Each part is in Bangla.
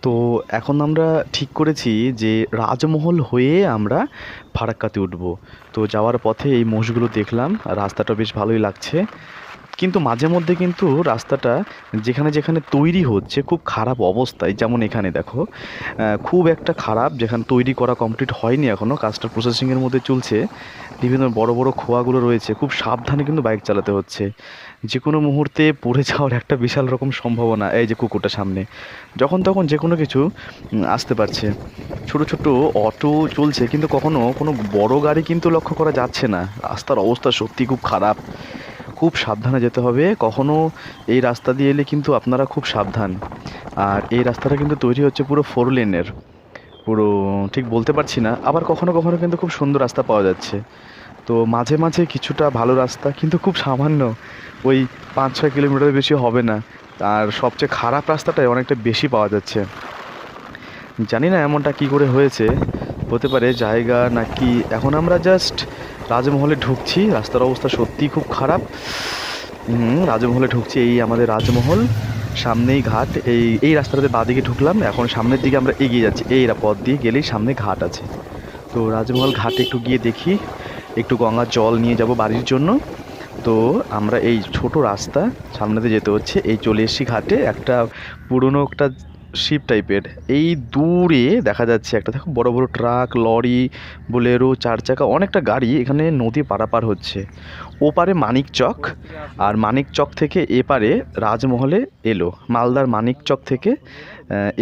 তো এখন আমরা ঠিক করেছি যে রাজমহল হয়ে আমরা ফারাক্কাতে উঠবো। তো যাওয়ার পথে এই মোষগুলো দেখলাম, রাস্তাটা বেশ ভালোই লাগছে। কিন্তু মাঝে মধ্যে কিন্তু রাস্তাটা যেখানে যেখানে তৈরি হচ্ছে খুব খারাপ অবস্থায়, যেমন এখানে দেখো খুব একটা খারাপ, যেখানে তৈরি করা কমপ্লিট হয়নি এখনও, কাজটা প্রসেসিংয়ের মধ্যে চলছে। বিভিন্ন বড় বড় খোয়াগুলো রয়েছে, খুব সাবধানে কিন্তু বাইক চালাতে হচ্ছে। যে কোনো মুহূর্তে পড়ে যাওয়ার একটা বিশাল রকম সম্ভাবনা। এই যে কুকুরটা সামনে, যখন তখন যে কোনো কিছু আসতে পারছে। ছোট ছোট অটো চলছে, কিন্তু কখনো কোনো বড় গাড়ি কিন্তু লক্ষ্য করা যাচ্ছে না। রাস্তার অবস্থা সত্যি খুব খারাপ, খুব সাবধানে যেতে হবে। কখনো এই রাস্তা দিয়ে এলে কিন্তু আপনারা খুব সাবধান। আর এই রাস্তাটা কিন্তু তৈরি হচ্ছে পুরো 4 লেনের, পুরো ঠিক বলতে পারছি না। আবার কখনো কখনো কিন্তু খুব সুন্দর রাস্তা পাওয়া যাচ্ছে। তো মাঝে মাঝে কিছুটা ভালো রাস্তা, কিন্তু খুব সামান্য, ওই 5-6 কিলোমিটার বেশি হবে না। আর সবচেয়ে খারাপ রাস্তাটায় অনেকটা বেশি পাওয়া যাচ্ছে। জানি না এমনটা কি করে হয়েছে, হতে পারে জায়গা নাকি। এখন আমরা জাস্ট রাজমহলে ঢুকছি, রাস্তার অবস্থা সত্যিই খুব খারাপ। রাজমহলে ঢুকছি, এই আমাদের রাজমহল, সামনেই ঘাট। এই এই রাস্তাটাতে বাঁদিকে ঢুকলাম, এখন সামনের দিকে আমরা এগিয়ে যাচ্ছি। এই পথ দিয়ে গেলেই সামনে ঘাট আছে। তো রাজমহল ঘাটে একটু গিয়ে দেখি, একটু গঙ্গার জল নিয়ে যাব বাড়ির জন্য। তো আমরা এই ছোট রাস্তা সামনেতে যেতে হচ্ছে, এই চলে এসেছি ঘাটে। একটা পুরনো একটা শিপ টাইপের, এই দূরে দেখা যাচ্ছে একটা, দেখো বড় বড় ট্রাক, লরি, বোলেরো, 4 চাকা, অনেকটা গাড়ি এখানে নদী পারাপার হচ্ছে। ওপারে মানিকচক, আর মানিকচক থেকে এপারে রাজমহলে এলো। মালদার মানিকচক থেকে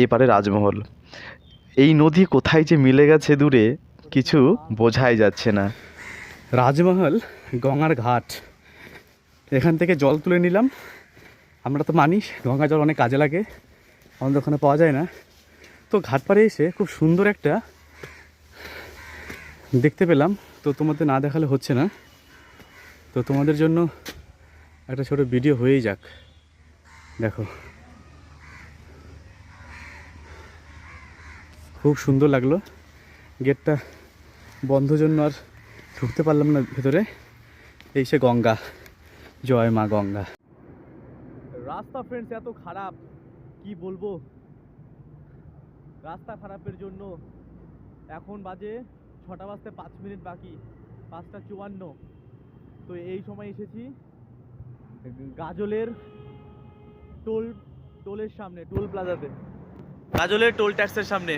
এপারে রাজমহল। এই নদী কোথায় যে মিলে গেছে দূরে, কিছু বোঝাই যাচ্ছে না। রাজমহল গঙ্গার ঘাট, এখান থেকে জল তুলে নিলাম। আমরা তো মানি গঙ্গা জল অনেক কাজে লাগে, আমাদের ওখানে পাওয়া যায় না। তো ঘাট পাড়ে এসে খুব সুন্দর একটা দেখতে পেলাম। তো তোমাদের না দেখালে হচ্ছে না, তো তোমাদের জন্য একটা ছোটো ভিডিও হয়েই যাক। দেখো, খুব সুন্দর লাগলো। গেটটা বন্ধ জন্য আর ঢুকতে পারলাম না ভেতরে। এই সে গঙ্গা, জয় মা গঙ্গা। রাস্তা ফ্রেন্ডস এত খারাপ, কি বলবো। রাস্তা খারাপের জন্য এখন বাজে 6টা বাজতে 5 মিনিট বাকি, 5টা 54। তো এই সময় এসেছি গাজলের টোলের সামনে, টোল প্লাজাতে, গাজলের টোল ট্যাক্সের সামনে।